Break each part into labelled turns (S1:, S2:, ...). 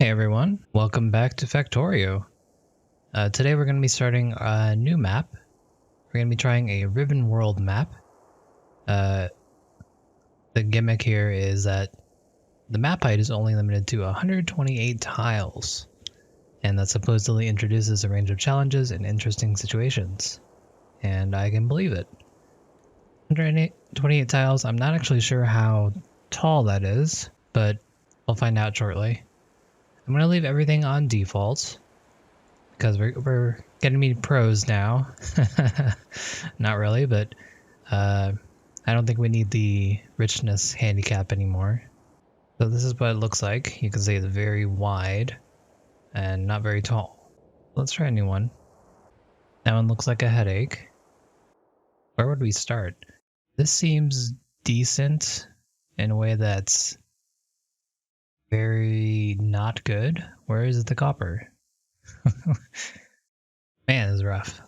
S1: Hey everyone, welcome back to Factorio. Today we're going to be starting a new map. We're going to be trying a ribbon world map. The gimmick here is that the map height is only limited to 128 tiles, and that supposedly introduces a range of challenges and interesting situations. And I can believe it. 128 tiles, I'm not actually sure how tall that is, but I'll find out shortly. I'm going to leave everything on default because we're getting to be pros now. Not really, but I don't think we need the richness handicap anymore. So this is what it looks like. You can see it's very wide and not very tall. Let's try a new one. That one looks like a headache. Where would we start? This seems decent in a way that's very not good. Where is the copper? Man, this is rough.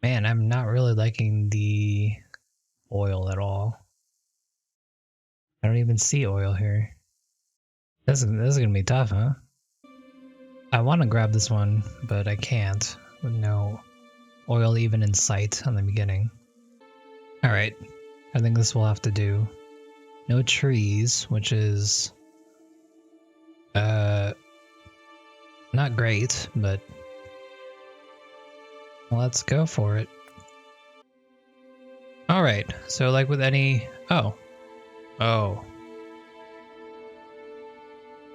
S1: Man, I'm not really liking the oil at all. I don't even see oil here. This is gonna be tough, huh? I want to grab this one, but I can't with no oil even in sight on the beginning. Alright, I think this will have to do. No trees, which is not great, but let's go for it. Alright, so like with any... Oh.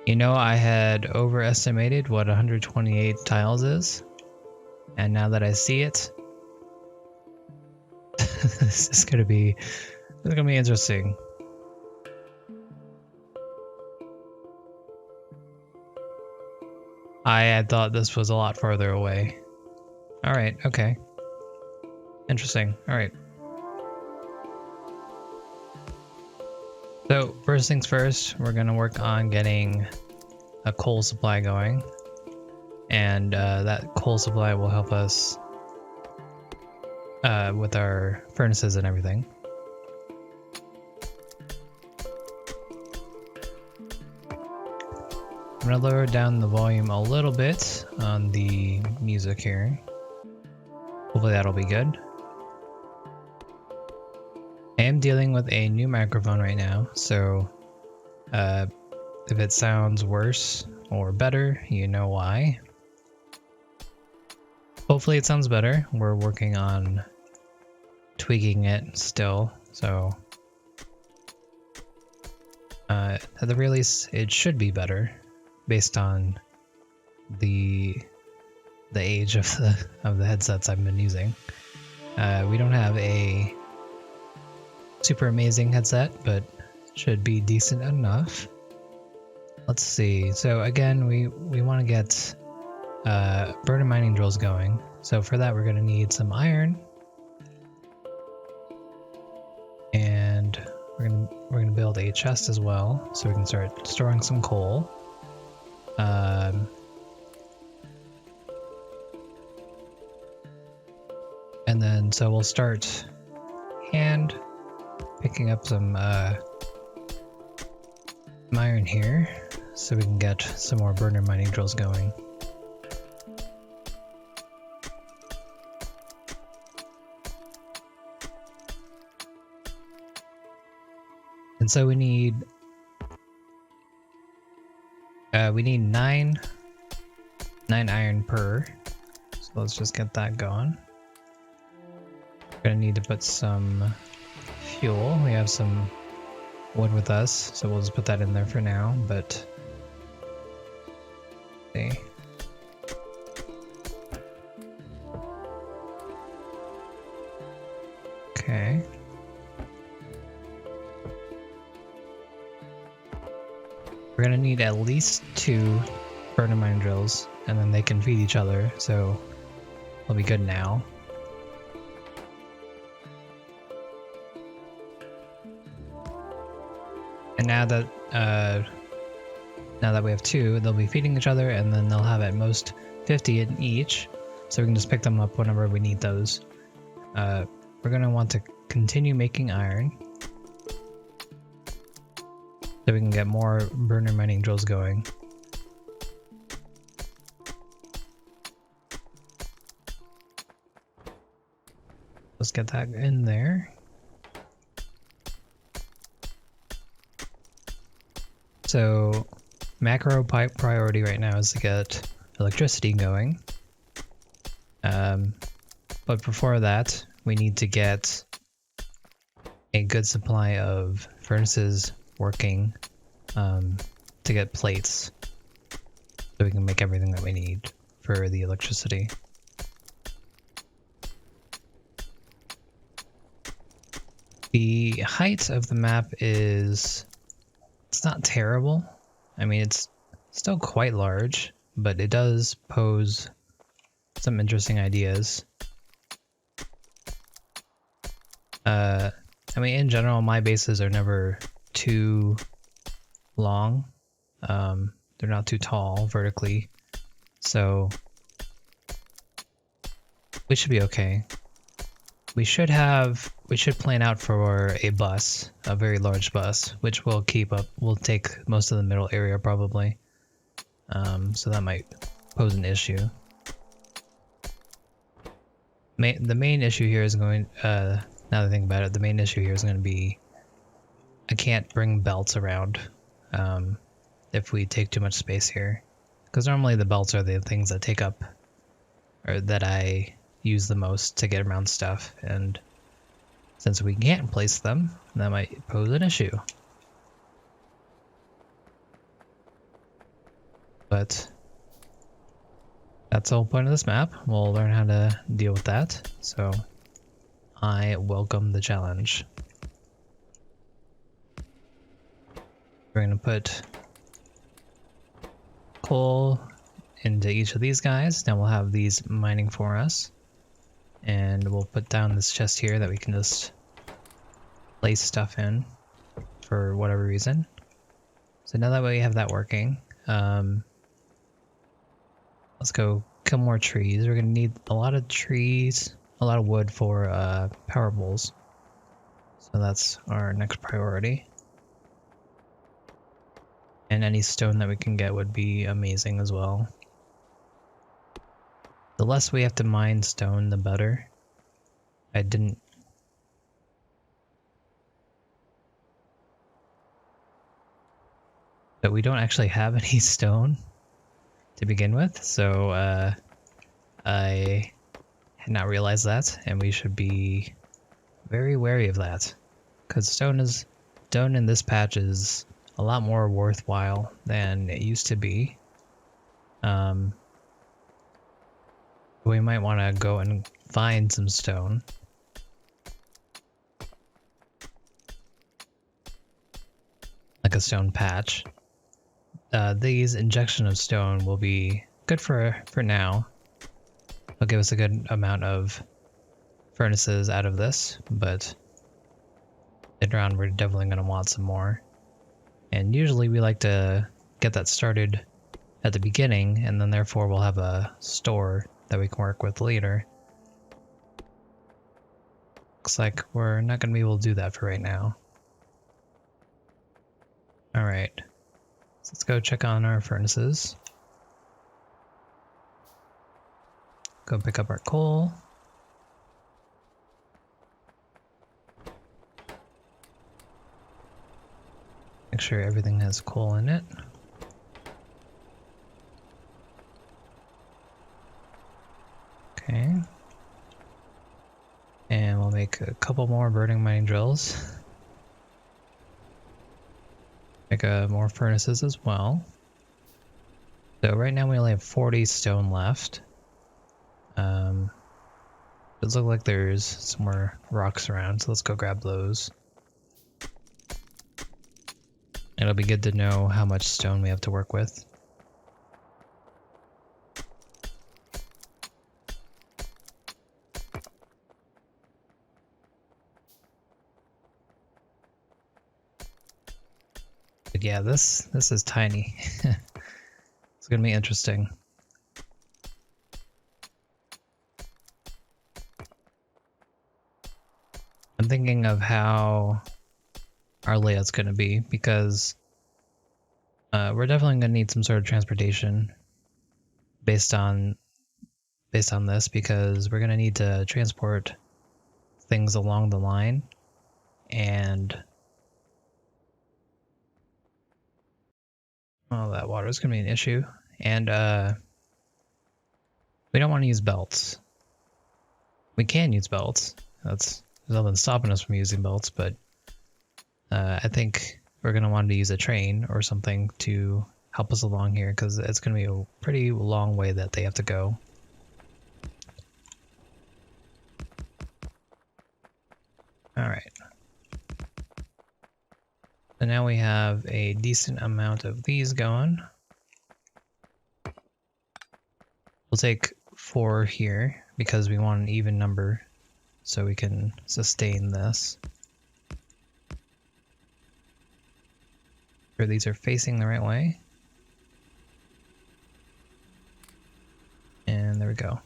S1: You know, I had overestimated what 128 tiles is, and now that I see it, this is gonna be interesting. I had thought this was a lot farther away. Alright, okay. Interesting, alright. So, first things first, we're gonna work on getting a coal supply going. And that coal supply will help us with our furnaces and everything. I'm going to lower down the volume a little bit on the music here. Hopefully that'll be good. I am dealing with a new microphone right now, so if it sounds worse or better, you know why. Hopefully it sounds better. We're working on tweaking it still, so at the very least it should be better. Based on the age of the headsets I've been using. We don't have a super amazing headset, but should be decent enough. Let's see. So again, we want to get burner mining drills going. So for that, we're going to need some iron, and we're gonna build a chest as well, so we can start storing some coal. And then so we'll start hand picking up some iron here so we can get some more burner mining drills going. And so we need 9 iron per, so let's just get that going. We're gonna need to put some fuel. We have some wood with us, so we'll just put that in there for now, but see. Okay. We're gonna need at least 2 burner mine drills, and then they can feed each other, so we'll be good now. And now that we have 2, they'll be feeding each other, and then they'll have at most 50 in each, so we can just pick them up whenever we need those. We're gonna want to continue making iron. so we can get more burner mining drills going. Let's get that in there. So macro priority right now is to get electricity going. But before that, we need to get a good supply of furnaces working to get plates so we can make everything that we need for the electricity. The height of the map it's not terrible. I mean, it's still quite large, but it does pose some interesting ideas. I mean, in general, my bases are never too long. They're not too tall vertically, so we should be okay. We should plan out for a bus, a very large bus, which will take most of the middle area probably. So that might pose an issue. The main issue here is going, now that I think about it, the main issue here is going to be I can't bring belts around if we take too much space here. Because normally the belts are the things that take up, or that I use the most to get around stuff, and since we can't place them, that might pose an issue. But that's the whole point of this map. We'll learn how to deal with that, so I welcome the challenge. We're going to put coal into each of these guys. Now we'll have these mining for us. And we'll put down this chest here that we can just place stuff in for whatever reason. So now that we have that working, let's go kill more trees. We're gonna need a lot of trees, a lot of wood for power poles. So that's our next priority. And any stone that we can get would be amazing as well. The less we have to mine stone, the better. But we don't actually have any stone to begin with, so I had not realized that, and we should be very wary of that. Because stone in this patch is a lot more worthwhile than it used to be. We might want to go and find some stone. Like a stone patch. These injection of stone will be good for now. It'll give us a good amount of furnaces out of this, but later on we're definitely going to want some more. And usually we like to get that started at the beginning, and then therefore we'll have a store that we can work with later. Looks like we're not going to be able to do that for right now. Alright, so let's go check on our furnaces. Go pick up our coal. Make sure everything has coal in it. Okay. And we'll make a couple more burning mining drills. Make more furnaces as well. So right now we only have 40 stone left. It looks like there's some more rocks around, so let's go grab those. It'll be good to know how much stone we have to work with. But yeah, this is tiny. It's gonna be interesting. I'm thinking of how our layout's gonna be, because We're definitely gonna need some sort of transportation based on this, because we're gonna need to transport things along the line, and well, that water is gonna be an issue. And we don't want to use belts. We can use belts. There's nothing stopping us from using belts, but I think we're gonna want to use a train or something to help us along here, because it's gonna be a pretty long way that they have to go. All right. So now we have a decent amount of these going. We'll take 4 here because we want an even number so we can sustain this. Sure these are facing the right way. And there we go.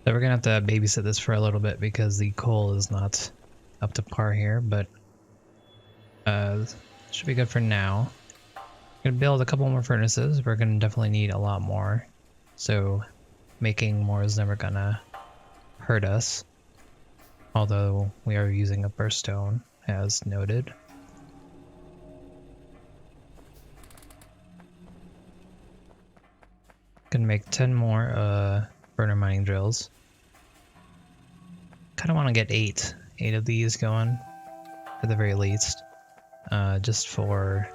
S1: So we're gonna have to babysit this for a little bit because the coal is not up to par here, but should be good for now. We're gonna build a couple more furnaces. We're gonna definitely need a lot more, so making more is never gonna hurt us, although we are using a burst stone as noted. Gonna make 10 more burner mining drills. Kind of want to get 8 of these going at the very least, just to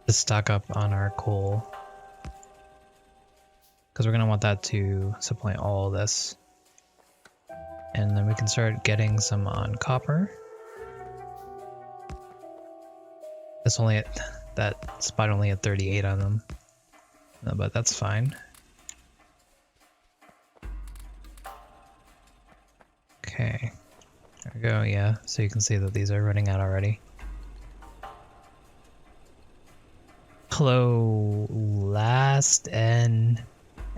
S1: stock up on our coal, because we're gonna want that to supply all of this, and then we can start getting some on copper. It's only at that spot only at 38 on them, but that's fine. Okay, there we go, yeah, so you can see that these are running out already. Hello, last and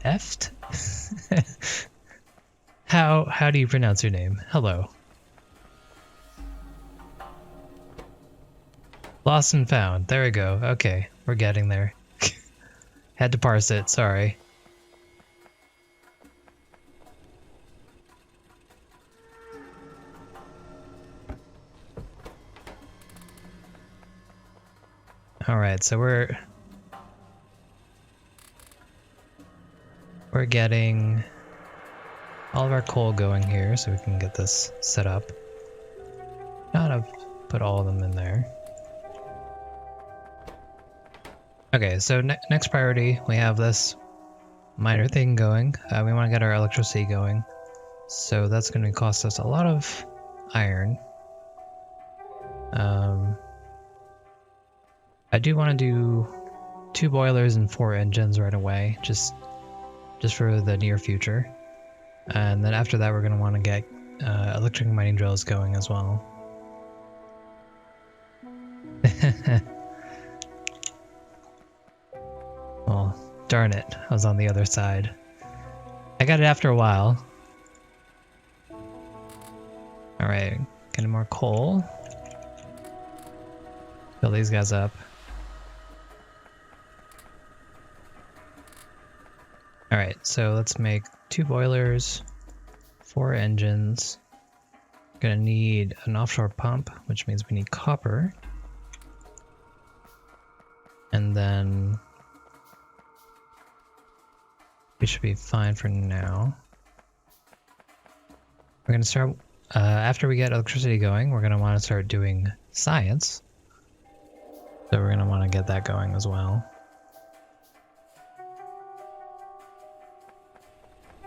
S1: eft? How do you pronounce your name? Hello. Lost and found, there we go, okay, we're getting there. Had to parse it, sorry. Alright, so we're getting all of our coal going here so we can get this set up. Not have put all of them in there. Okay, so next priority, we have this minor thing going. We want to get our electricity going. So that's going to cost us a lot of iron. I do want to do 2 boilers and 4 engines right away, just for the near future. And then after that, we're going to want to get electric mining drills going as well. Well, darn it, I was on the other side. I got it after a while. Alright, getting more coal. Fill these guys up. Alright, so let's make 2 boilers, 4 engines. Gonna need an offshore pump, which means we need copper. And then we should be fine for now. We're gonna start, after we get electricity going, we're gonna want to start doing science. So we're gonna want to get that going as well.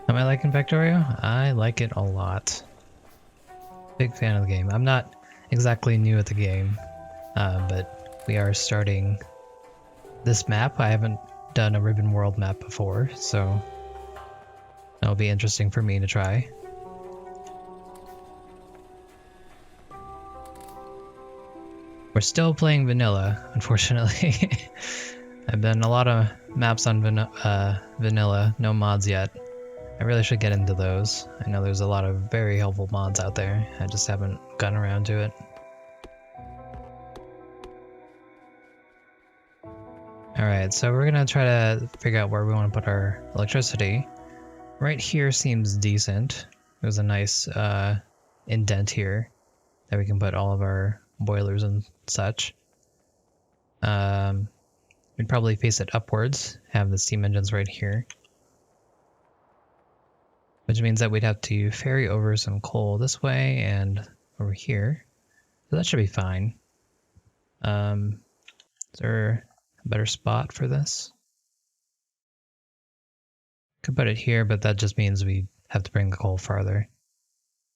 S1: Am I liking Factorio? I like it a lot. Big fan of the game. I'm not exactly new at the game, but we are starting this map. I haven't done a Ribbon World map before, so that'll be interesting for me to try. We're still playing vanilla, unfortunately. I've done a lot of maps on vanilla, no mods yet. I really should get into those. I know there's a lot of very helpful mods out there. I just haven't gotten around to it. Alright, so we're gonna try to figure out where we want to put our electricity. Right here seems decent. There's a nice indent here that we can put all of our boilers and such. We'd probably face it upwards, have the steam engines right here. Which means that we'd have to ferry over some coal this way and over here. So that should be fine. Is there a better spot for this? Could put it here, but that just means we have to bring the coal farther.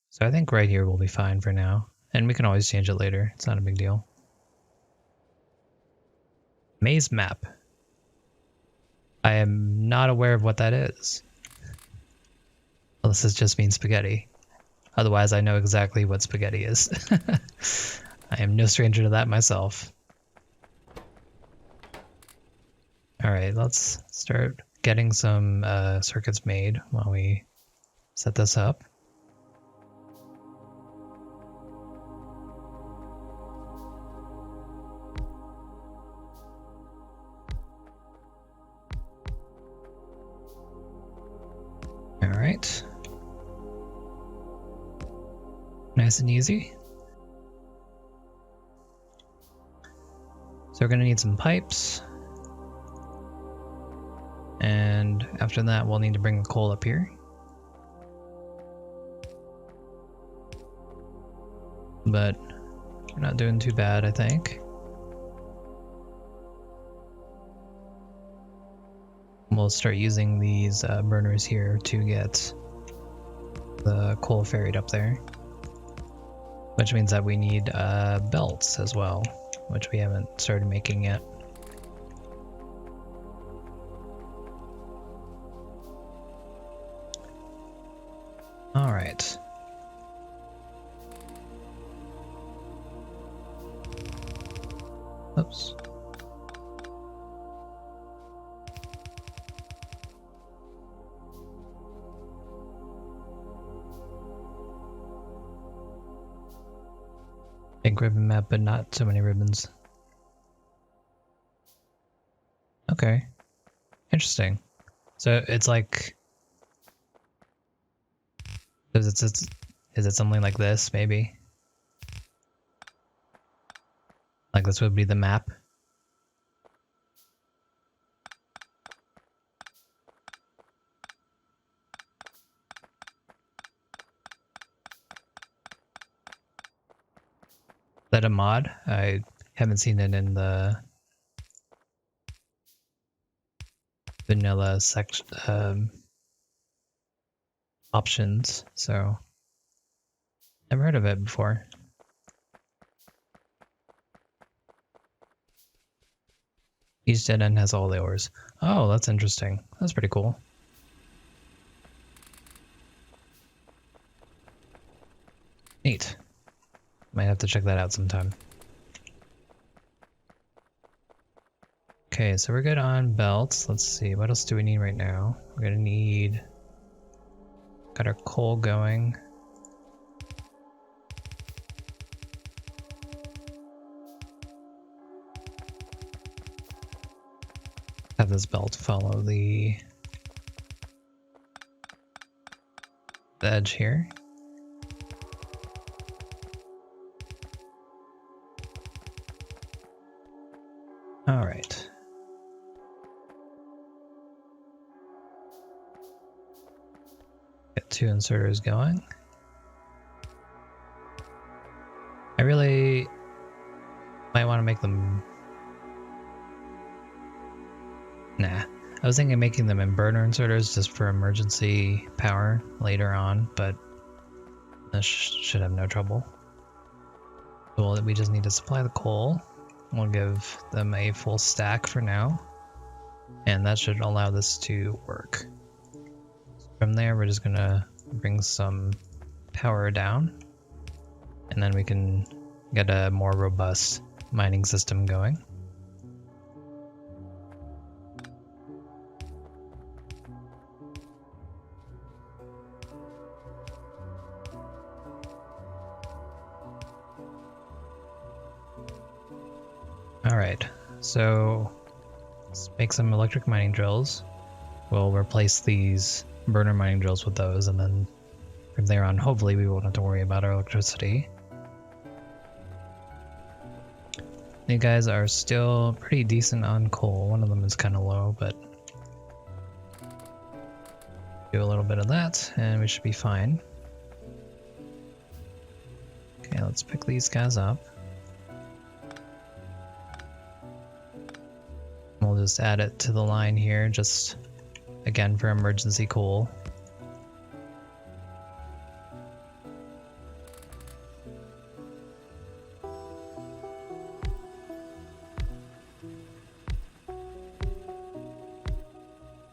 S1: So I think right here will be fine for now. And we can always change it later. It's not a big deal. Maze map. I am not aware of what that is. Unless this just means spaghetti. Otherwise, I know exactly what spaghetti is. I am no stranger to that myself. Alright, let's start getting some circuits made while we set this up. Alright. Nice and easy. So we're going to need some pipes. And after that, we'll need to bring the coal up here. But we're not doing too bad, I think. We'll start using these burners here to get the coal ferried up there. Which means that we need belts as well, which we haven't started making yet. Alright. Oops. Big ribbon map, but not so many ribbons. Okay. Interesting. So it's like... Is it something like this, maybe? Like this would be the map? Is that a mod? I haven't seen it in the vanilla section options, so never heard of it before. Each dead end has all the ores. Oh, that's interesting. That's pretty cool. Neat. Might have to check that out sometime. Okay, so we're good on belts. Let's see, what else do we need right now? We're gonna need... Got our coal going. Have this belt follow the edge here. All right. Get 2 inserters going. I really might want to make them... Nah. I was thinking of making them inverter inserters just for emergency power later on, but this should have no trouble. Well, we just need to supply the coal. We'll give them a full stack for now, and that should allow this to work. From there, we're just gonna bring some power down, and then we can get a more robust mining system going. Alright, so let's make some electric mining drills. We'll replace these burner mining drills with those, and then from there on, hopefully we won't have to worry about our electricity. You guys are still pretty decent on coal. One of them is kind of low, but do a little bit of that, and we should be fine. Okay, let's pick these guys up. We'll just add it to the line here, just again for emergency coal.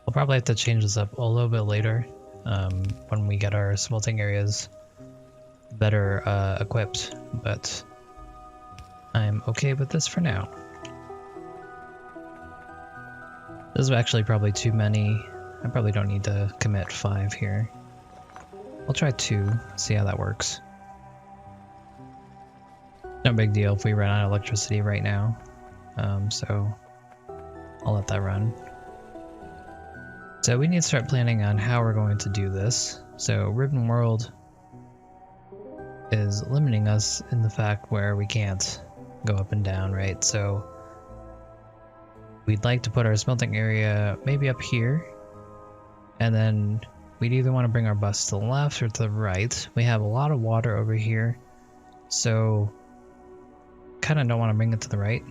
S1: We'll probably have to change this up a little bit later when we get our smelting areas better equipped, but I'm okay with this for now. This is actually probably too many. I probably don't need to commit 5 here. I'll try 2, see how that works. No big deal if we run out of electricity right now, so I'll let that run. So we need to start planning on how we're going to do this. So Ribbon World is limiting us in the fact where we can't go up and down, right? So we'd like to put our smelting area maybe up here, and then we'd either want to bring our bus to the left or to the right. We have a lot of water over here, so kind of don't want to bring it to the right.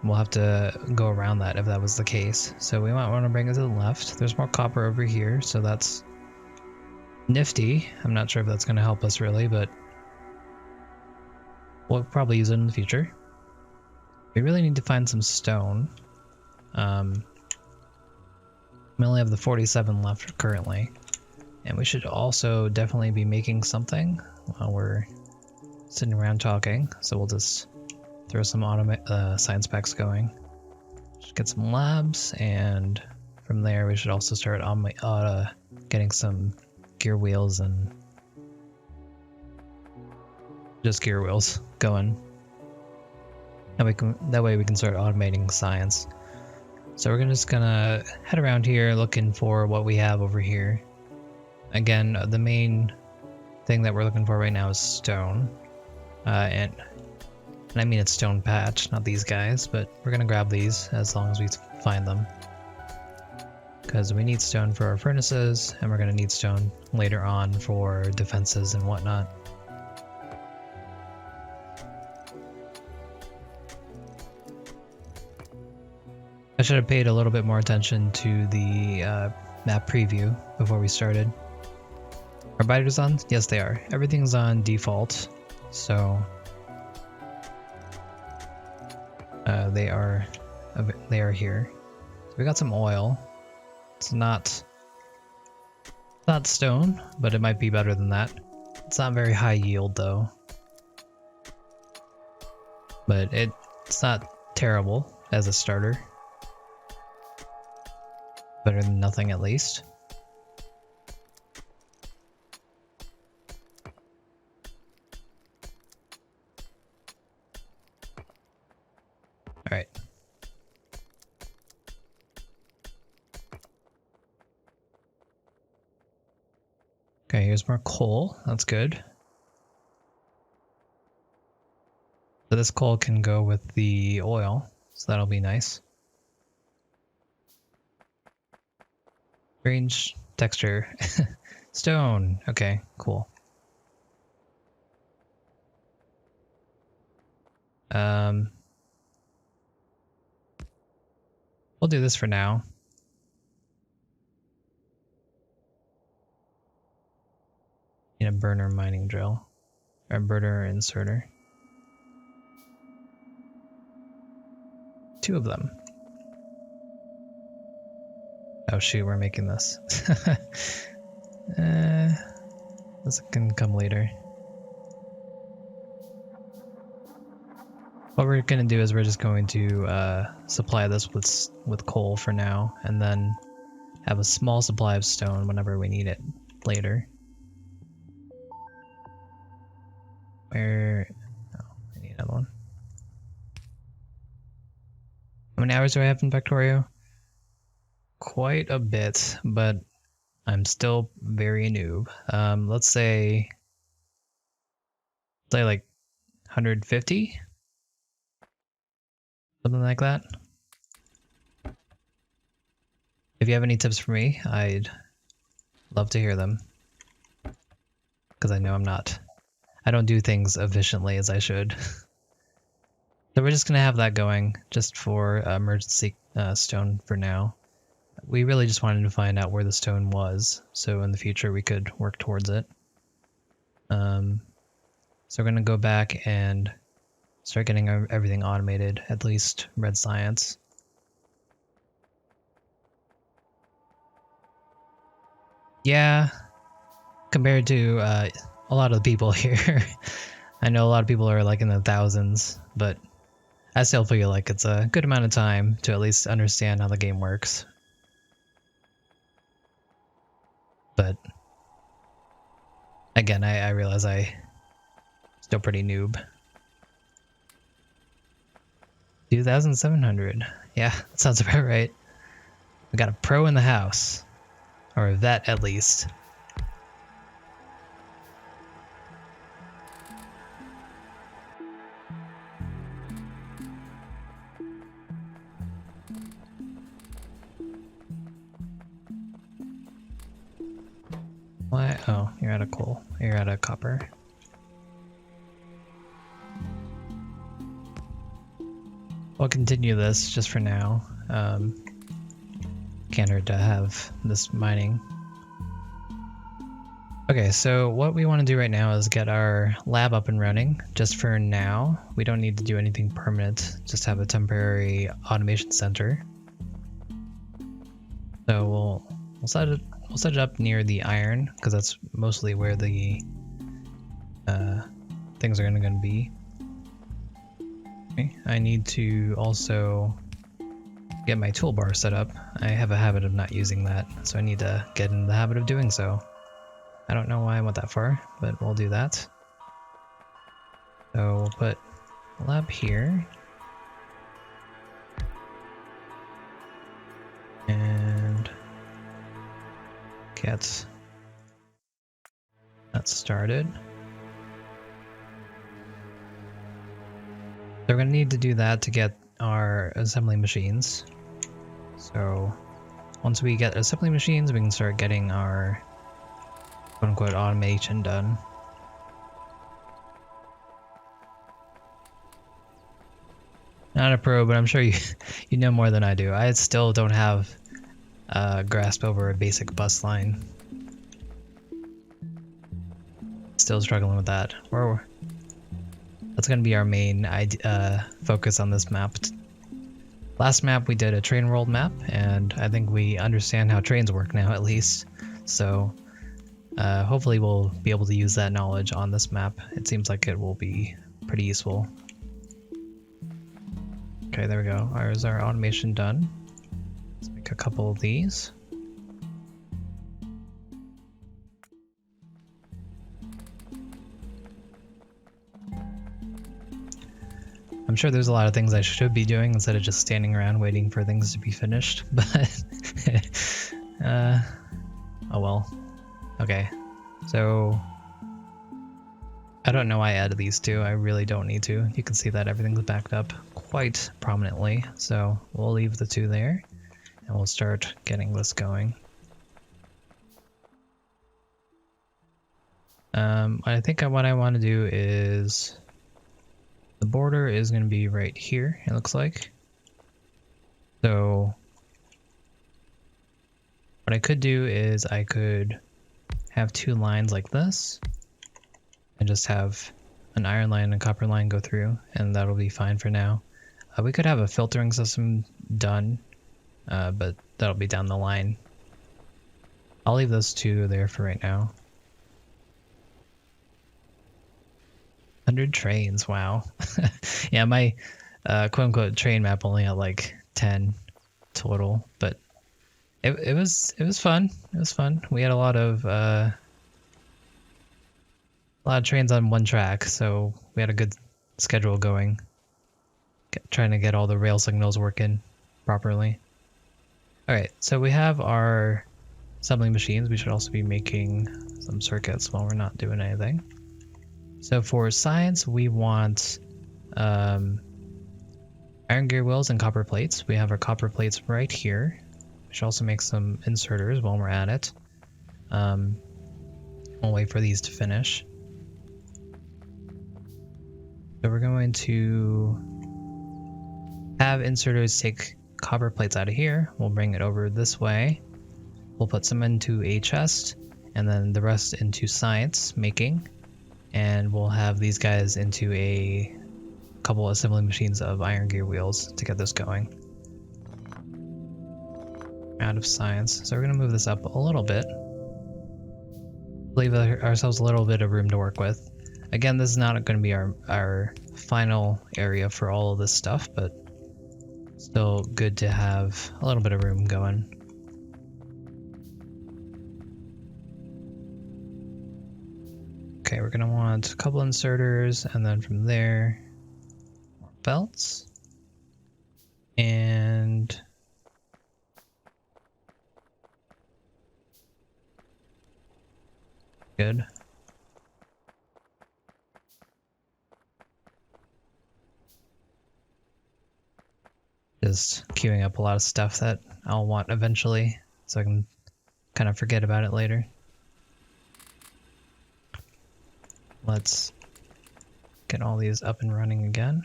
S1: We'll have to go around that if that was the case. So we might want to bring it to the left. There's more copper over here, so that's nifty. I'm not sure if that's going to help us really, but we'll probably use it in the future. We really need to find some stone. We only have the 47 left currently, and we should also definitely be making something while we're sitting around talking. So we'll just throw some science packs going. Just get some labs, and from there we should also start getting some gear wheels and just gear wheels going. And that way we can start automating science. So we're just gonna head around here looking for what we have over here. Again, the main thing that we're looking for right now is stone. And I mean it's stone patch, not these guys, but we're gonna grab these as long as we find them. Because we need stone for our furnaces, and we're gonna need stone later on for defenses and whatnot. I should have paid a little bit more attention to the map preview before we started. Are biters on? Yes, they are. Everything's on default, so they are here. So we got some oil. It's not stone, but it might be better than that. It's not very high yield though, but it's not terrible as a starter. Better than nothing, at least. All right. Okay, here's more coal. That's good. So this coal can go with the oil, so that'll be nice. Strange texture. Stone. Okay, cool. We'll do this for now. Need a burner mining drill. Or a burner inserter. 2 of them. Oh shoot, we're making this. This can come later. What we're gonna do is we're just going to supply this with coal for now, and then have a small supply of stone whenever we need it later. Where? Oh, I need another one. How many hours do I have in Factorio? Quite a bit, but I'm still very noob. Let's say like 150? Something like that. If you have any tips for me, I'd love to hear them. Because I know I don't do things efficiently as I should. So we're just going to have that going just for emergency stone for now. We really just wanted to find out where the stone was, so in the future we could work towards it. So we're going to go back and start getting everything automated, at least red science. Yeah, compared to a lot of the people here. I know a lot of people are like in the thousands, but I still feel like it's a good amount of time to at least understand how the game works. But again, I realize I still pretty noob. 2,700. Yeah, that sounds about right. We got a pro in the house. Or a vet, at least. Why? Oh, you're out of coal. You're out of copper. We'll continue this just for now. Can't hurt to have this mining. Okay, so what we want to do right now is get our lab up and running. Just for now, we don't need to do anything permanent. Just have a temporary automation center. So we'll set it up near the iron because that's mostly where the things are going to be. Okay, I need to also get my toolbar set up. I have a habit of not using that, so I need to get in the habit of doing so. I don't know why I went that far, but we'll do that. So we'll put lab here. And get that started. So we're going to need to do that to get our assembly machines. So once we get assembly machines, we can start getting our quote-unquote automation done. Not a pro, but I'm sure you know more than I do. I still don't have a grasp over a basic bus line. Still struggling with that. That's going to be our main focus on this map. Last map we did a train world map, and I think we understand how trains work now at least. So hopefully we'll be able to use that knowledge on this map. It seems like it will be pretty useful. Okay, there we go. Is our automation done? Let's make a couple of these. I'm sure there's a lot of things I should be doing instead of just standing around waiting for things to be finished, but oh well. Okay, so I don't know why I added these two. I really don't need to. You can see that everything's backed up quite prominently, so we'll leave the two there and we'll start getting this going. I think what I want to do is the border is going to be right here, it looks like. So what I could do is I could have two lines like this and just have an iron line and a copper line go through, and that'll be fine for now. We could have a filtering system done, but that'll be down the line. I'll leave those two there for right now. 100 trains, wow. Yeah, my quote-unquote train map only had like 10 total, but it was fun. It was fun. We had a lot of trains on one track, so we had a good schedule going. Trying to get all the rail signals working. properly. Alright, so we have our assembly machines. We should also be making some circuits while we're not doing anything. So for science, we want iron gear wheels and copper plates. We have our copper plates right here. We should also make some inserters while we're at it. We'll wait for these to finish. So we're going to have inserters take copper plates out of here. We'll bring it over this way. We'll put some into a chest and then the rest into science making. And we'll have these guys into a couple assembly machines of iron gear wheels to get this going. Out of science. So we're going to move this up a little bit. Leave ourselves a little bit of room to work with. Again, this is not going to be our final area for all of this stuff, but still good to have a little bit of room going. Okay, we're going to want a couple inserters, and then from there, more belts. And good. Just queuing up a lot of stuff that I'll want eventually, so I can kind of forget about it later. Let's get all these up and running again.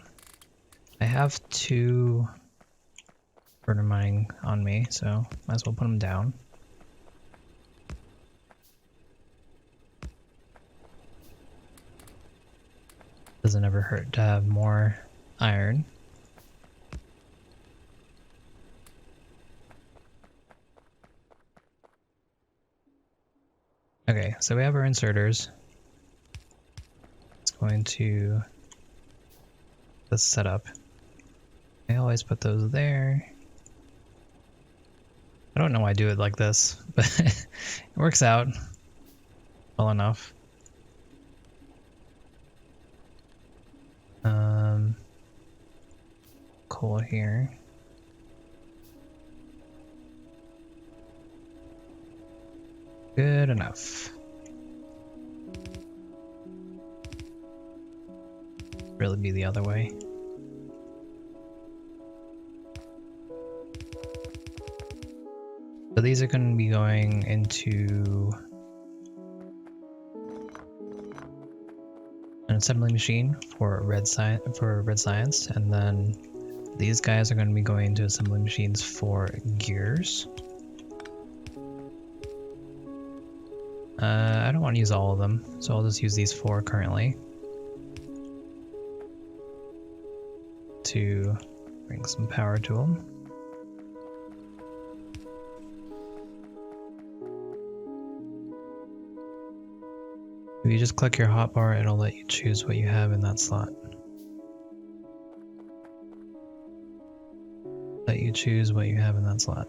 S1: I have 2 burner mining on me, so might as well put them down. Doesn't ever hurt to have more iron. Okay, so we have our inserters. It's going to this setup. I always put those there. I don't know why I do it like this, but it works out well enough. Coal here. Good enough. Really be the other way. So these are going to be going into an assembly machine for red science, and then these guys are going to be going into assembly machines for gears. I don't want to use all of them, so I'll just use these 4 currently to bring some power to them. If you just click your hotbar, it'll let you choose what you have in that slot. Let you choose what you have in that slot.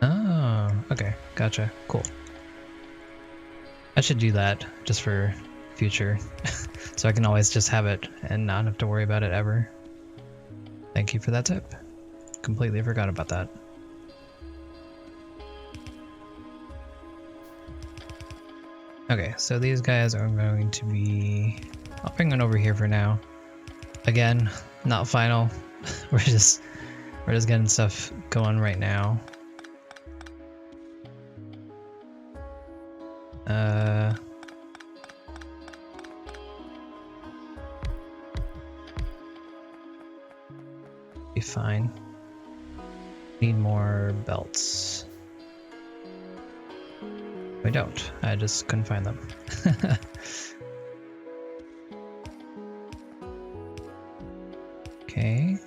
S1: Oh, okay, gotcha, cool. I should do that just for future, so I can always just have it and not have to worry about it ever. Thank you for that tip. Completely forgot about that. Okay, so these guys are going to be... I'll bring one over here for now. Again, not final. We're just getting stuff going right now. Be fine. Need more belts. We don't. I just couldn't find them. Okay.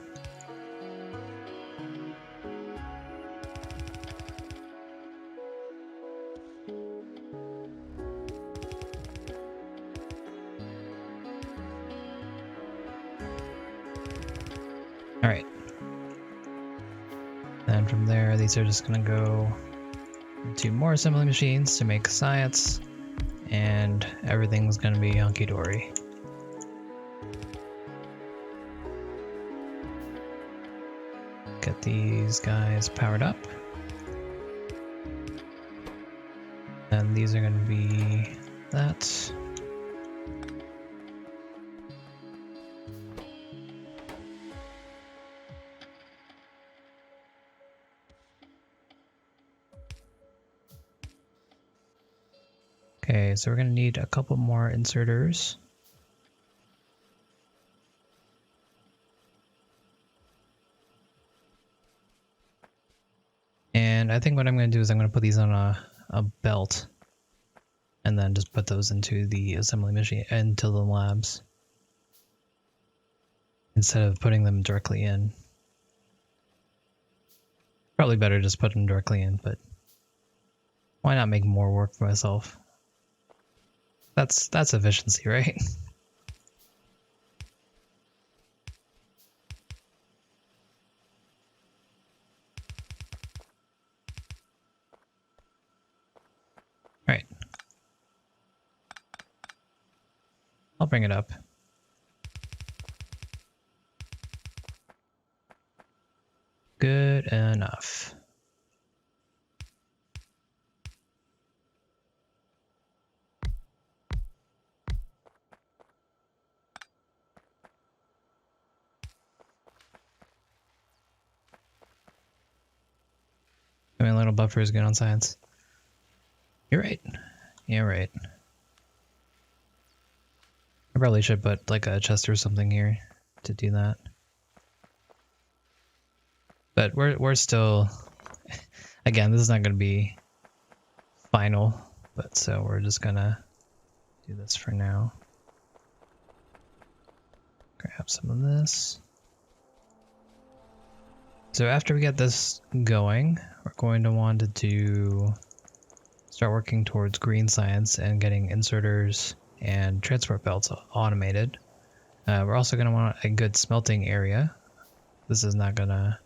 S1: All right. Then from there, these are just gonna go into more assembly machines to make science, and everything's gonna be hunky-dory. Get these guys powered up. And these are going to be that. Okay, so we're going to need a couple more inserters. And I think what I'm going to do is I'm going to put these on a belt and then just put those into the assembly machine, into the labs, instead of putting them directly in. Probably better just put them directly in, but why not make more work for myself? That's efficiency, right? Right. I'll bring it up. Good enough. I mean, a little buffer is good on science. You're right. Yeah, right. I probably should put like a chest or something here to do that. But we're still, again, this is not going to be final, but so we're just gonna do this for now. Grab some of this. So after we get this going, we're going to want to start working towards green science and getting inserters and transport belts automated. We're also going to want a good smelting area. This is not going to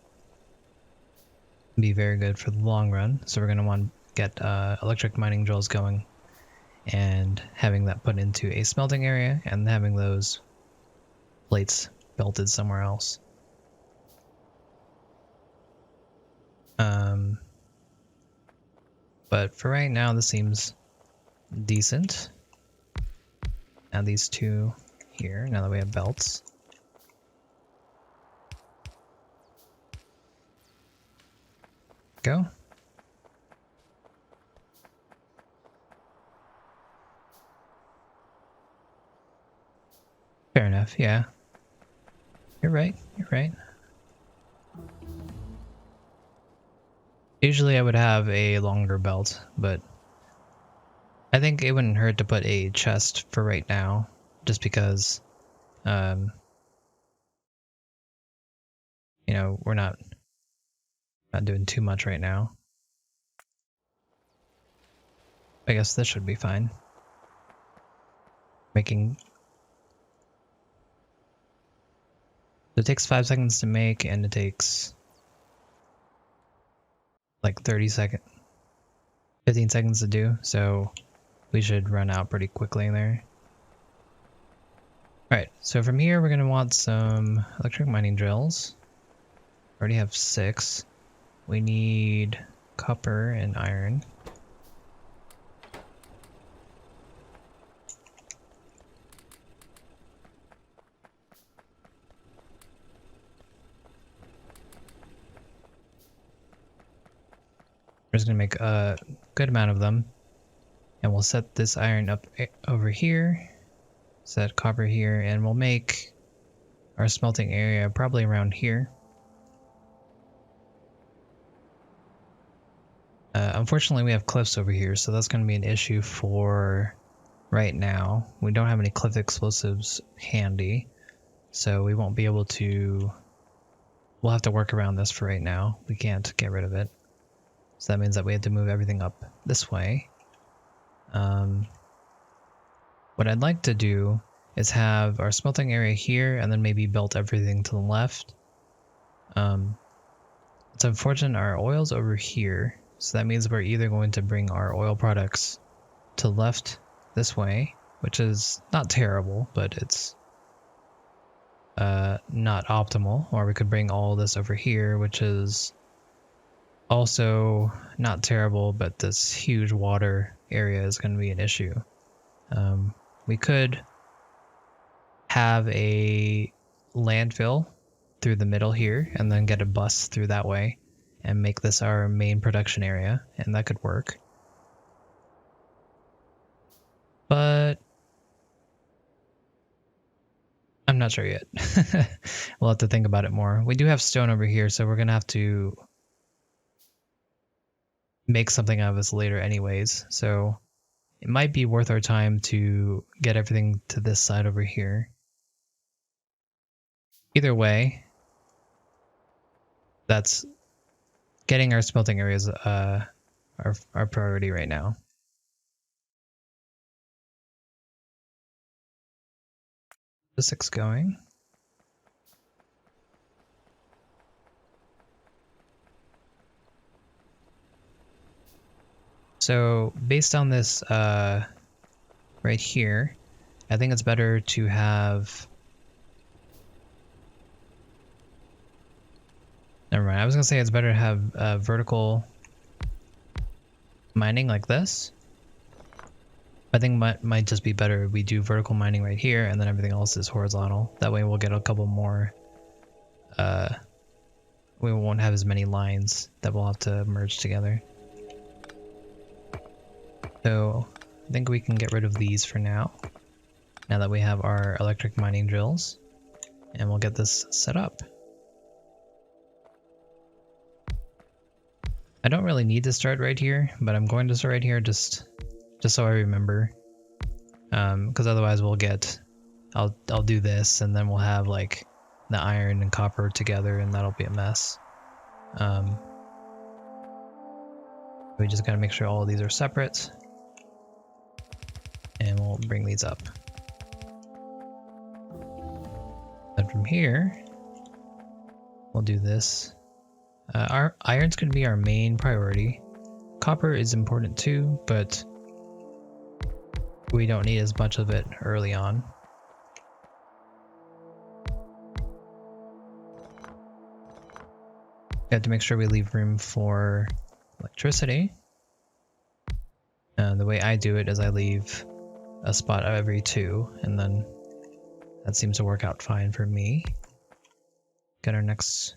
S1: be very good for the long run, so we're going to want to get electric mining drills going and having that put into a smelting area and having those plates belted somewhere else. But for right now, this seems decent. Add these two here, now that we have belts. Go. Fair enough, yeah. You're right, you're right. Usually I would have a longer belt, but I think it wouldn't hurt to put a chest for right now, just because, you know, we're not doing too much right now. I guess this should be fine. Making... It takes 5 seconds to make, and it takes like 15 seconds to do, so we should run out pretty quickly there. Alright, so from here we're going to want some electric mining drills. Already have 6. We need copper and iron. We're just going to make a good amount of them. And we'll set this iron up over here. Set copper here, and we'll make our smelting area probably around here. Unfortunately, we have cliffs over here, so that's going to be an issue for right now. We don't have any cliff explosives handy, so we won't be able to... We'll have to work around this for right now. We can't get rid of it. So that means that we have to move everything up this way. What I'd like to do is have our smelting area here and then maybe belt everything to the left. It's unfortunate our oil's over here, so that means we're either going to bring our oil products to the left this way, which is not terrible, but it's not optimal, or we could bring all this over here, which is also not terrible, but this huge water area is going to be an issue. We could have a landfill through the middle here and then get a bus through that way and make this our main production area, and that could work. But I'm not sure yet. We'll have to think about it more. We do have stone over here, so we're gonna have to make something out of this later anyways. So it might be worth our time to get everything to this side over here. Either way, that's getting our smelting areas our priority right now. The 6 going. So based on this right here, I think it's better to have... Never mind, I was gonna say it's better to have vertical mining like this. I think might just be better if we do vertical mining right here and then everything else is horizontal. That way we'll get a couple more, we won't have as many lines that we'll have to merge together. So I think we can get rid of these for now that we have our electric mining drills, and we'll get this set up. I don't really need to start right here, but I'm going to start right here just so I remember, because otherwise we'll get, I'll do this and then we'll have like the iron and copper together and that'll be a mess. We just gotta make sure all of these are separate, and we'll bring these up. Then from here, we'll do this. Our iron's gonna be our main priority. Copper is important too, but we don't need as much of it early on. We have to make sure we leave room for electricity. The way I do it is I leave a spot every 2, and then that seems to work out fine for me. Get our next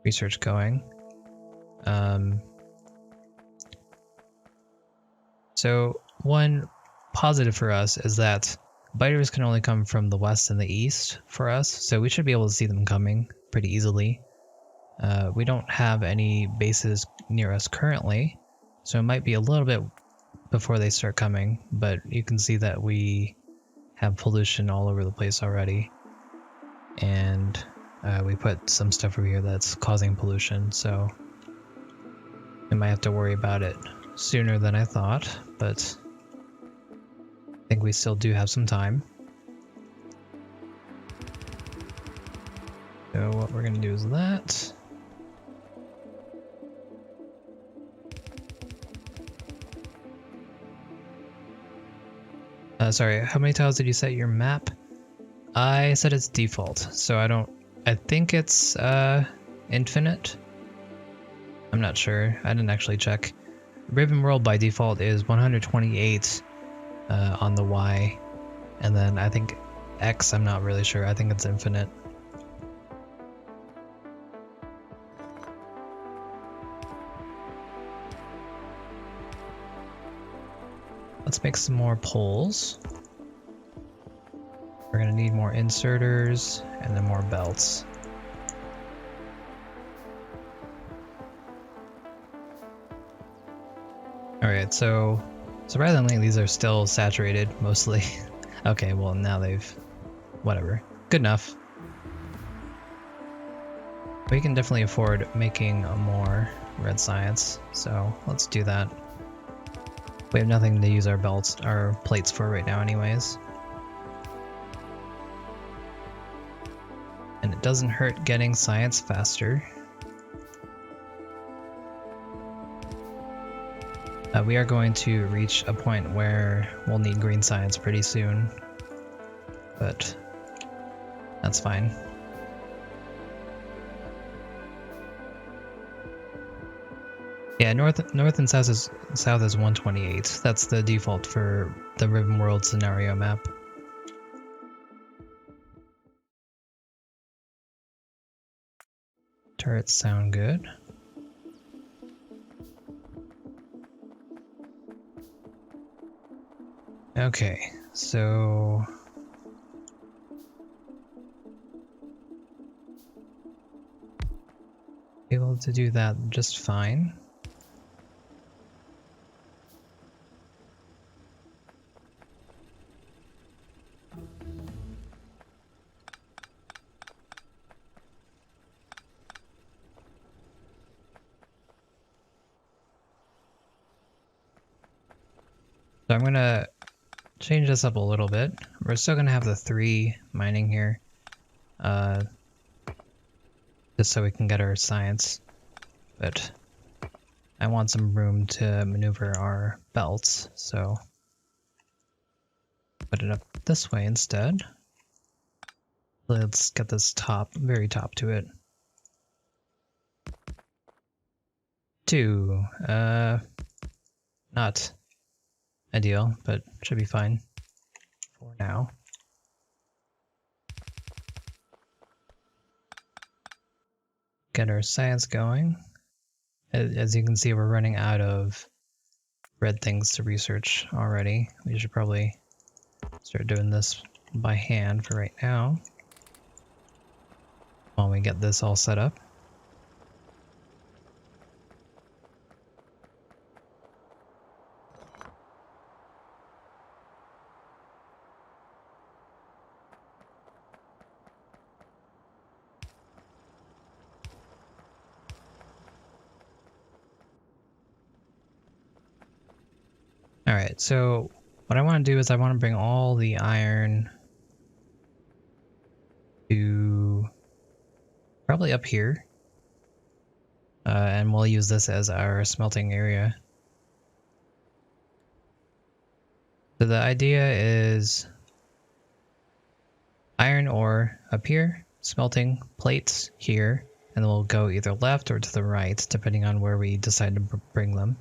S1: research going. So one positive for us is that biters can only come from the west and the east for us, so we should be able to see them coming pretty easily. We don't have any bases near us currently, so it might be a little bit before they start coming, but you can see that we have pollution all over the place already, and we put some stuff over here that's causing pollution, so we might have to worry about it sooner than I thought, but I think we still do have some time. So what we're going to do is that. Sorry, how many tiles did you set your map? I said it's default, so I think it's infinite. I'm not sure, I didn't actually check. Raven World by default is 128 on the Y, and then I think X, I'm not really sure, I think it's infinite. Let's make some more poles. We're gonna need more inserters and then more belts. Alright, so surprisingly these are still saturated mostly. Okay, well now they've... whatever. Good enough. We can definitely afford making more red science, so let's do that. We have nothing to use our plates for right now anyways. And it doesn't hurt getting science faster. We are going to reach a point where we'll need green science pretty soon, but That's fine. Yeah, north and south is 128. That's the default for the Ribbon World scenario map. Turrets sound good. Okay, so able to do that just fine. So I'm gonna change this up a little bit. We're still gonna have the 3 mining here, just so we can get our science, but I want some room to maneuver our belts, so put it up this way instead. Let's get this very top to it. 2, not ideal, but should be fine for now. Get our science going. As you can see, we're running out of red things to research already. We should probably start doing this by hand for right now, while we get this all set up. Alright, so what I want to do is I want to bring all the iron to probably up here. And we'll use this as our smelting area. So the idea is iron ore up here, smelting plates here, and then we'll go either left or to the right, depending on where we decide to bring them.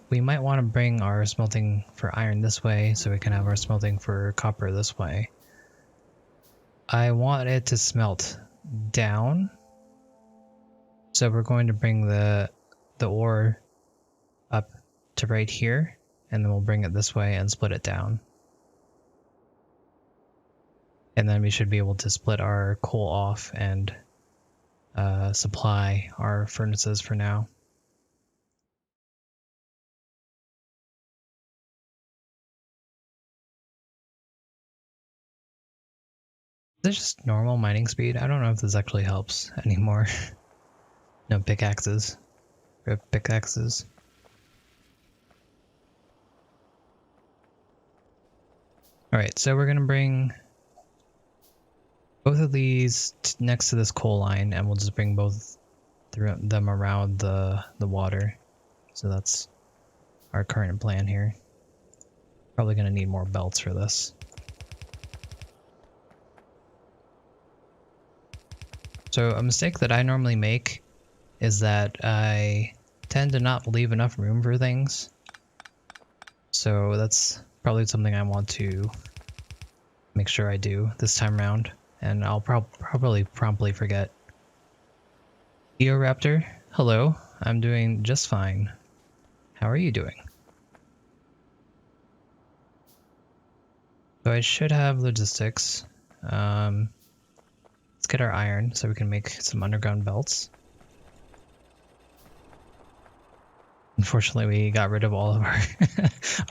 S1: We might want to bring our smelting for iron this way, so we can have our smelting for copper this way. I want it to smelt down, so we're going to bring the ore up to right here, and then we'll bring it this way and split it down. And then we should be able to split our coal off and supply our furnaces for now. Is this just normal mining speed? I don't know if this actually helps anymore. No pickaxes. Rip pickaxes. Alright, so we're gonna bring both of these next to this coal line, and we'll just bring both them around the water. So that's our current plan here. Probably gonna need more belts for this. So a mistake that I normally make is that I tend to not leave enough room for things. So that's probably something I want to make sure I do this time around, and I'll probably promptly forget. Eoraptor, hello, I'm doing just fine. How are you doing? So I should have logistics. Let's get our iron so we can make some underground belts. Unfortunately, we got rid of all of our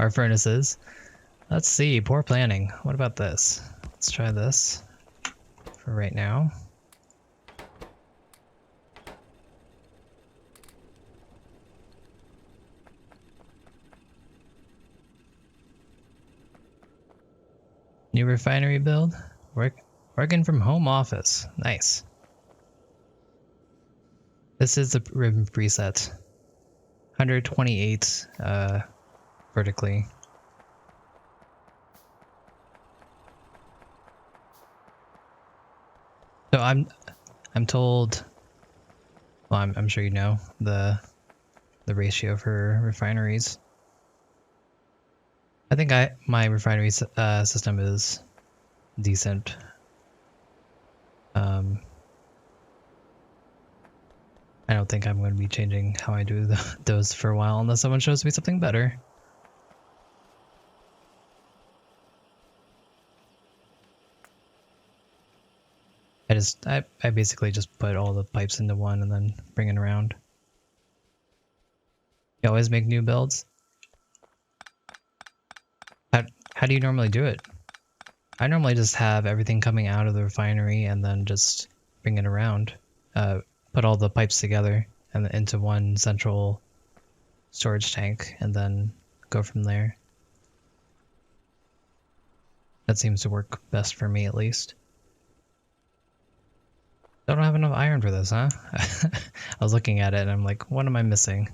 S1: our furnaces. Let's see, poor planning. What about this? Let's try this for right now. New refinery build. Working from home office. Nice. This is the ribbon preset. 128 vertically. So I'm told, well, I'm sure you know the ratio for refineries. I think my refinery system is decent. I don't think I'm going to be changing how I do those for a while unless someone shows me something better. I basically just put all the pipes into one and then bring it around. You always make new builds? How do you normally do it? I normally just have everything coming out of the refinery and then just bring it around. Put all the pipes together and into one central storage tank and then go from there. That seems to work best for me at least. Don't have enough iron for this, huh? I was looking at it and I'm like, what am I missing?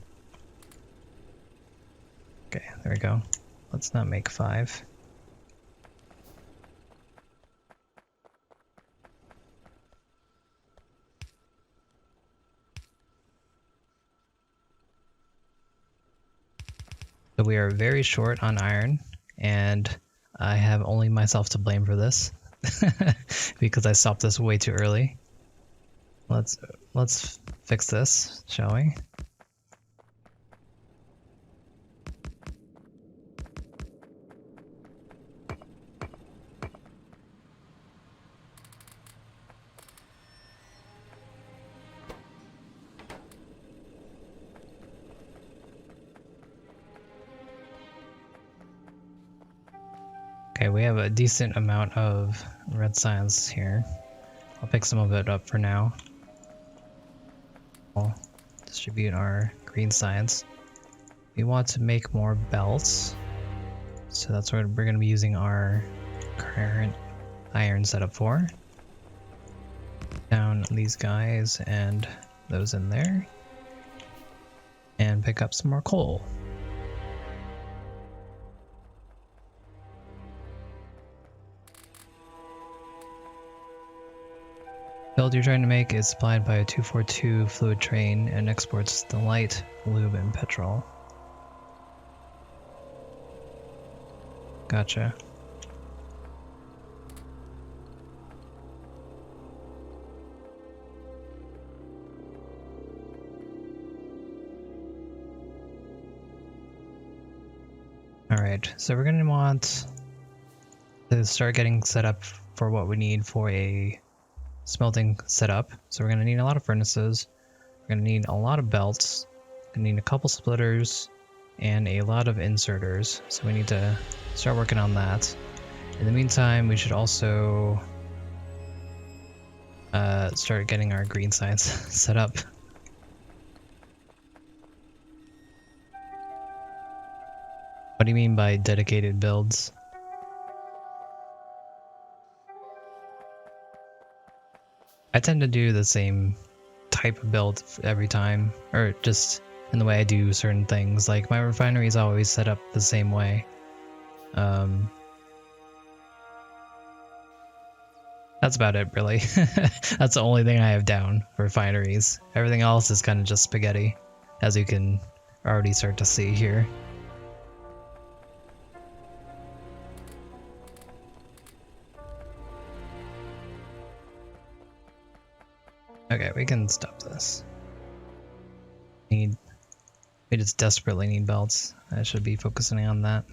S1: Okay, there we go. Let's not make 5. So we are very short on iron, and I have only myself to blame for this because I stopped this way too early. Let's fix this, shall we? Okay, we have a decent amount of red science here. I'll pick some of it up for now. We'll distribute our green science. We want to make more belts, so that's what we're going to be using our current iron setup for. Down these guys and those in there. And pick up some more coal. The build you're trying to make is supplied by a 242 fluid train and exports the light, lube, and petrol. Gotcha. Alright, so we're going to want to start getting set up for what we need for a smelting setup. So we're going to need a lot of furnaces, we're going to need a lot of belts, we're going to need a couple splitters, and a lot of inserters. So we need to start working on that. In the meantime, we should also start getting our green science set up. What do you mean by dedicated builds? I tend to do the same type of build every time, or just in the way I do certain things. Like my refinery is always set up the same way. That's about it, really. That's the only thing I have down for refineries. Everything else is kind of just spaghetti, as you can already start to see here. Okay, we can stop this. We just desperately need belts. I should be focusing on that.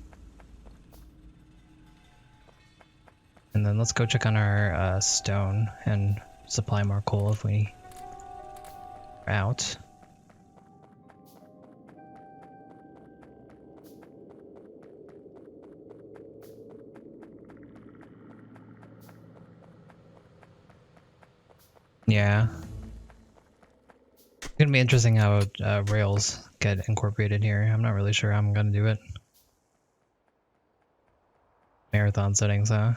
S1: And then let's go check on our stone and supply more coal if we are out. Yeah. It's gonna be interesting how rails get incorporated here. I'm not really sure how I'm gonna do it. Marathon settings, huh?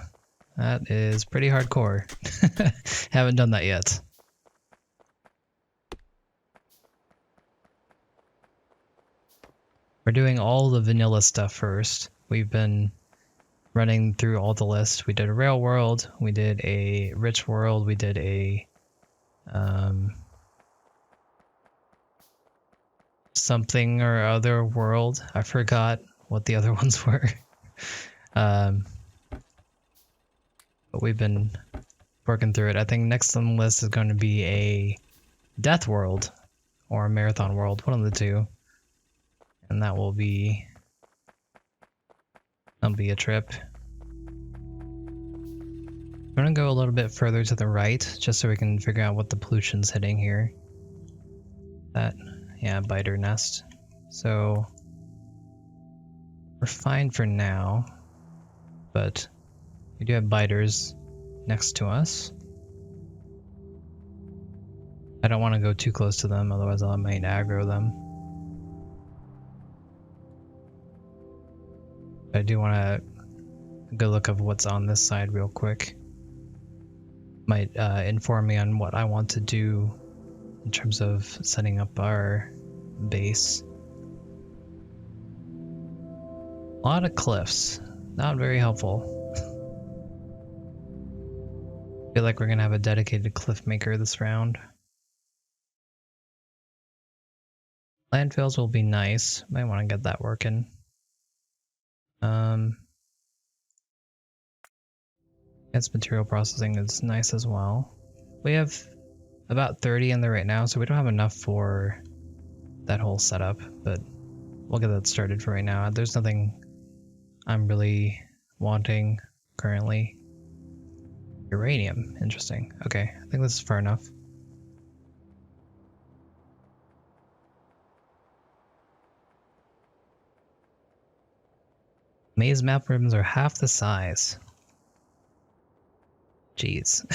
S1: That is pretty hardcore. Haven't done that yet. We're doing all the vanilla stuff first. We've been running through all the lists. We did a rail world, we did a rich world, we did a something or other world. I forgot what the other ones were. But we've been working through it. I think next on the list is going to be a death world or a marathon world, one of the two. And that'll be a trip. I'm gonna go a little bit further to the right just so we can figure out what the pollution's hitting here. Yeah, biter nest. So we're fine for now, but we do have biters next to us. I don't want to go too close to them, otherwise I might aggro them. But I do want to go look at what's on this side real quick. Might inform me on what I want to do in terms of setting up our base. A lot of cliffs, not very helpful. Feel like we're gonna have a dedicated cliff maker this round. Landfills will be nice. Might want to get that working. Advanced material processing is nice as well. We have about 30 in there right now, so we don't have enough for that whole setup, but we'll get that started for right now. There's nothing I'm really wanting currently. Uranium, interesting. Okay, I think this is far enough. Maze map ribbons are half the size. Jeez.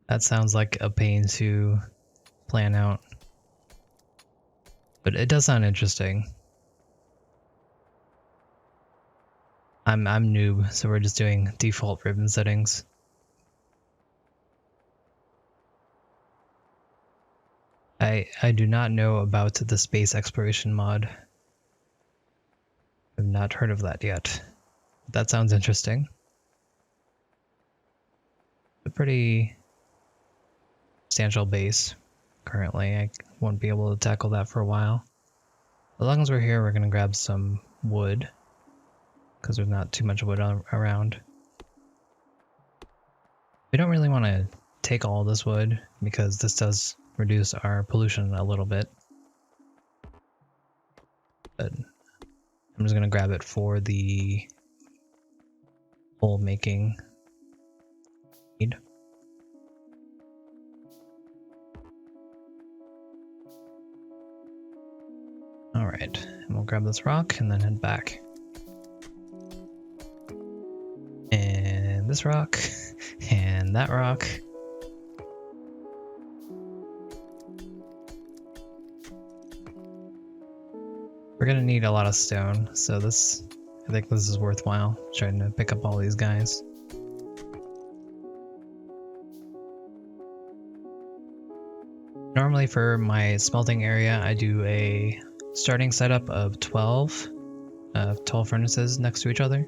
S1: That sounds like a pain to plan out. But it does sound interesting. I'm noob, so we're just doing default ribbon settings. I do not know about the space exploration mod. I've not heard of that yet. That sounds interesting. A pretty substantial base currently. I won't be able to tackle that for a while. As long as we're here, we're going to grab some wood, because there's not too much wood around. We don't really want to take all this wood, because this does reduce our pollution a little bit. But I'm just going to grab it for the hole making need. Alright, and we'll grab this rock and then head back. And this rock, and that rock. We're gonna need a lot of stone, so I think this is worthwhile, trying to pick up all these guys. Normally for my smelting area, I do a starting setup of 12 furnaces next to each other.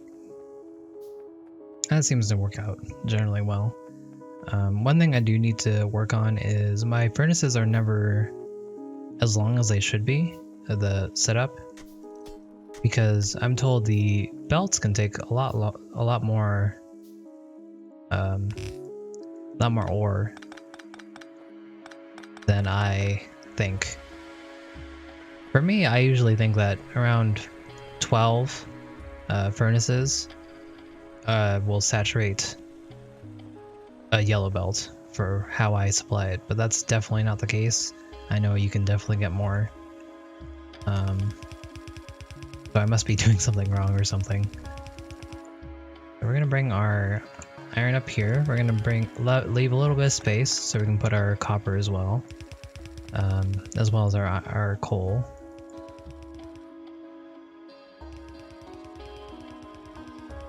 S1: That seems to work out generally well. One thing I do need to work on is my furnaces are never as long as they should be, the setup, because I'm told the belts can take a lot more ore than I think. For me, I usually think that around 12 furnaces will saturate a yellow belt for how I supply it, but that's definitely not the case. I know you can definitely get more. So I must be doing something wrong or something. So we're gonna bring our iron up here. We're gonna leave a little bit of space so we can put our copper as well as our coal.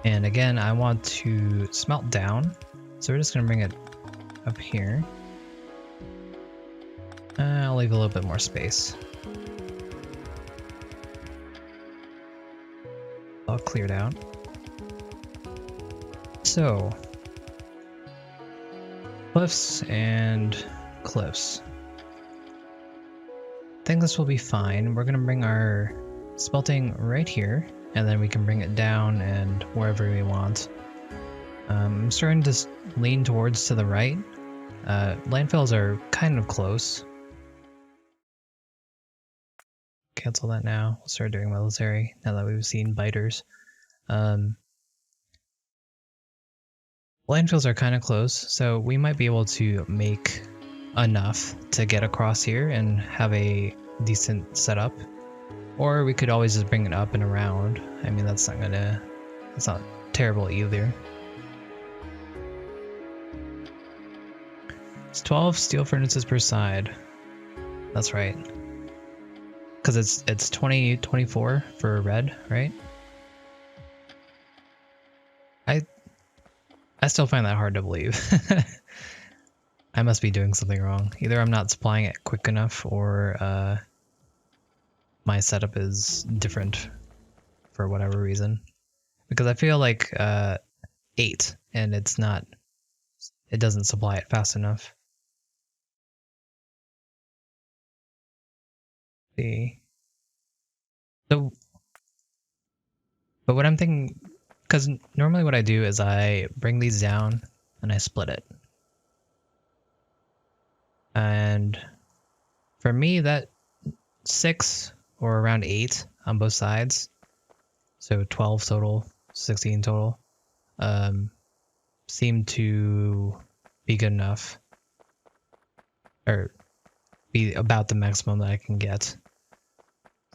S1: And again, I want to smelt down, so we're just gonna bring it up here. I'll leave a little bit more space. all cleared out. So, cliffs and cliffs. I think this will be fine. We're gonna bring our smelting right here, and then we can bring it down and wherever we want. I'm starting to lean towards to the right. Landfills are kind of close. Cancel that now. We'll start doing military now that we've seen biters. Landfills are kind of close, so we might be able to make enough to get across here and have a decent setup. Or we could always just bring it up and around. I mean, that's not terrible either. It's 12 steel furnaces per side. That's right. Because it's 24 for red, right? I still find that hard to believe. I must be doing something wrong. Either I'm not supplying it quick enough, or my setup is different for whatever reason. Because I feel like 8, and it doesn't supply it fast enough. See. So, but what I'm thinking, because normally what I do is I bring these down and I split it. And for me, that 6 or around 8 on both sides, so 12 total, 16 total, seem to be good enough, or be about the maximum that I can get.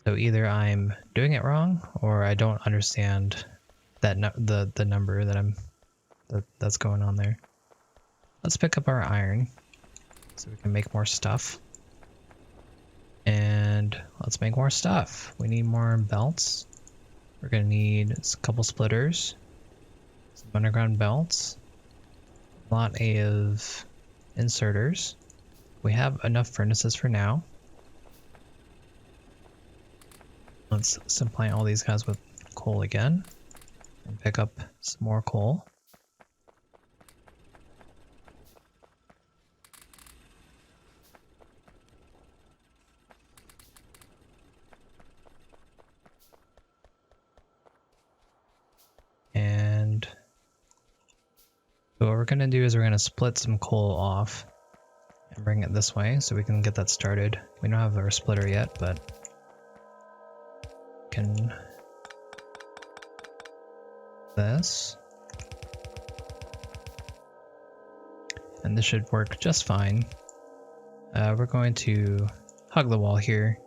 S1: So either I'm doing it wrong, or I don't understand that the number that's going on there. Let's pick up our iron so we can make more stuff. And let's make more stuff. We need more belts. We're gonna need a couple splitters, some underground belts, a lot of inserters. We have enough furnaces for now. Let's supply all these guys with coal again and pick up some more coal. And so what we're going to do is we're going to split some coal off and bring it this way so we can get that started. We don't have our splitter yet, but can this. And this should work just fine. We're going to hug the wall here.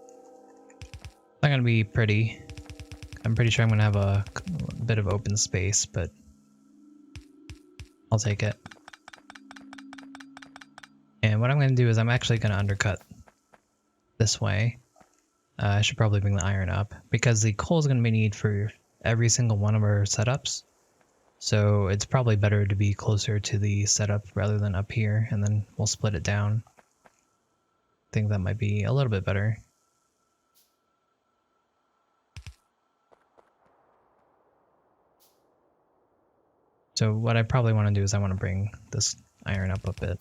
S1: It's not going to be pretty. I'm pretty sure I'm going to have a bit of open space, but I'll take it. And what I'm going to do is I'm actually going to undercut this way. I should probably bring the iron up because the coal is going to be needed for every single one of our setups. So it's probably better to be closer to the setup rather than up here, and then we'll split it down. I think that might be a little bit better. So what I probably want to do is I want to bring this iron up a bit.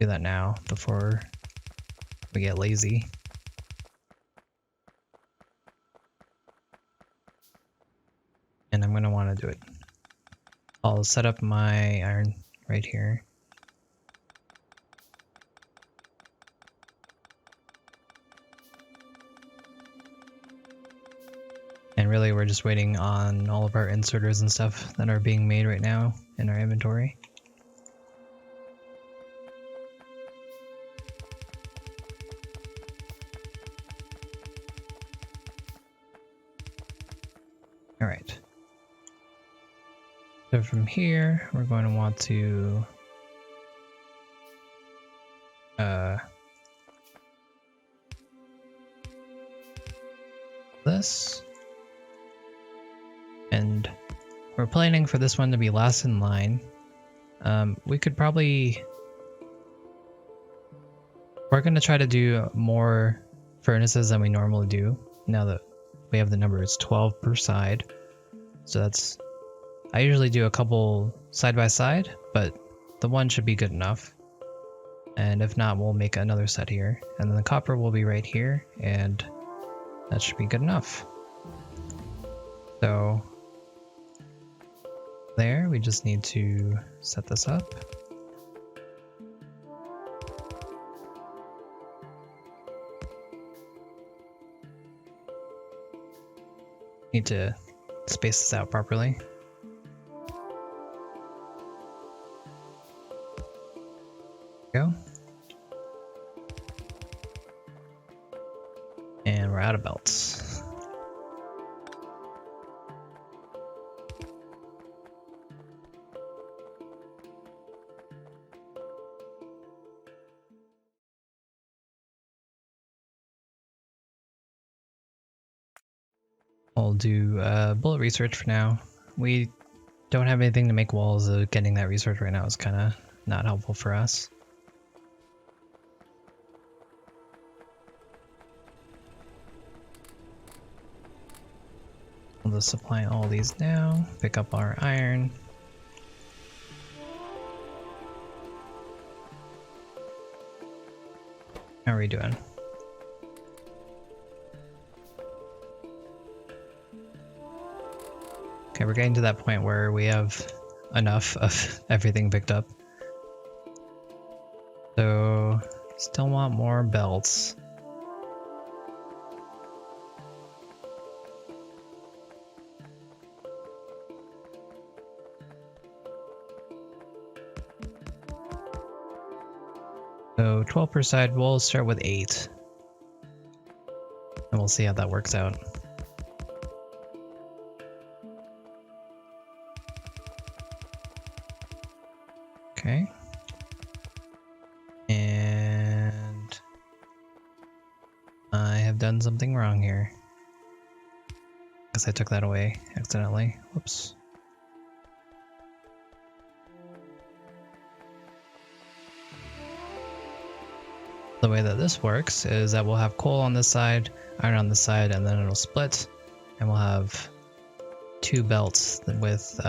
S1: Do that now before we get lazy. And I'm going to want to do it. I'll set up my iron right here. And really we're just waiting on all of our inserters and stuff that are being made right now in our inventory. All right. So from here, we're going to want to this, and we're planning for this one to be last in line. We could probably, we're going to try to do more furnaces than we normally do now that we have the number, it's 12 per side. So that's, I usually do a couple side by side, but the one should be good enough. And if not, we'll make another set here. And then the copper will be right here, and that should be good enough. So there, we just need to set this up. Need to space this out properly. Go. And we're out of belts. I'll do bullet research for now. We don't have anything to make walls, so getting that research right now is kind of not helpful for us. We'll just supply all these now, pick up our iron. How are we doing? Okay, we're getting to that point where we have enough of everything picked up. So, still want more belts. So 12 per side, we'll start with 8. And we'll see how that works out. Okay. And I have done something wrong here. Guess I took that away accidentally. Whoops. The way that this works is that we'll have coal on this side, iron on this side, and then it'll split, and we'll have 2 belts with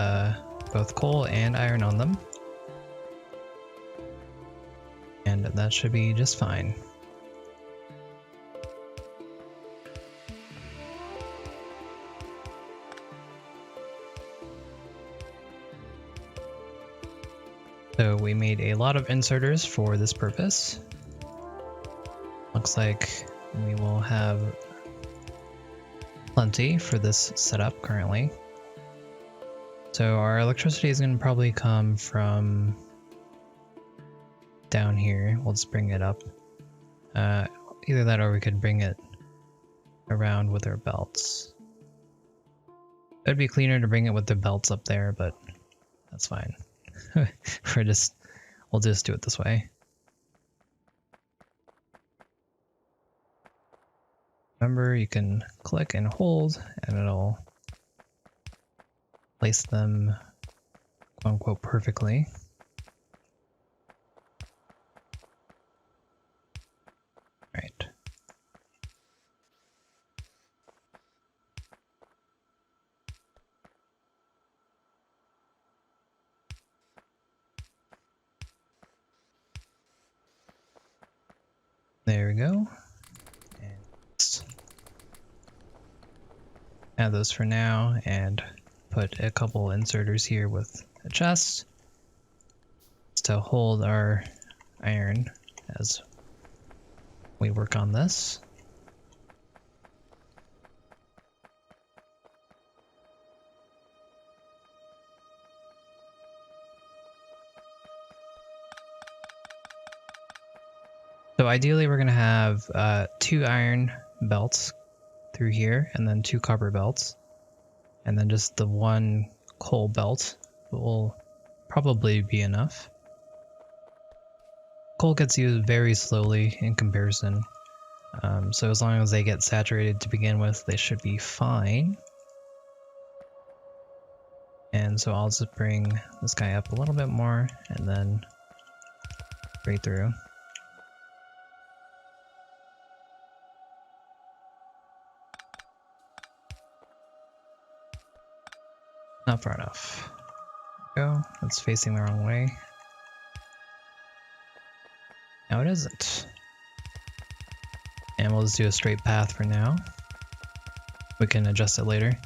S1: both coal and iron on them. And that should be just fine. So we made a lot of inserters for this purpose. Looks like we will have plenty for this setup currently. So our electricity is going to probably come from down here. We'll just bring it up. Either that or we could bring it around with our belts. It'd be cleaner to bring it with the belts up there, but that's fine. We'll just do it this way. Remember, you can click and hold, and it'll place them, quote unquote, perfectly. Right. There we go. Add those for now and put a couple inserters here with a chest to hold our iron as we work on this. So ideally we're going to have 2 iron belts through here, and then 2 copper belts, and then just the 1 coal belt will probably be enough. Coal gets used very slowly in comparison, so as long as they get saturated to begin with, they should be fine. And so I'll just bring this guy up a little bit more, and then right through. Not far enough. Go. It's facing the wrong way. Now it isn't. And we'll just do a straight path for now. We can adjust it later.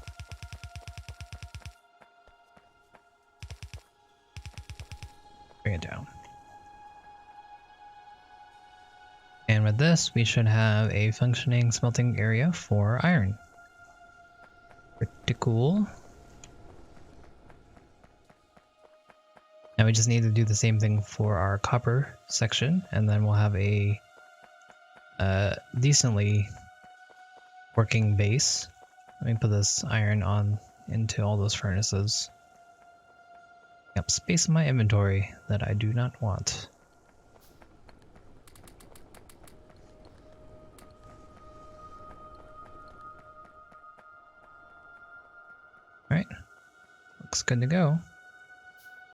S1: Bring it down. And with this, we should have a functioning smelting area for iron. Pretty cool. Now we just need to do the same thing for our copper section, and then we'll have a decently working base. Let me put this iron on into all those furnaces. Yep, space in my inventory that I do not want. Alright, looks good to go.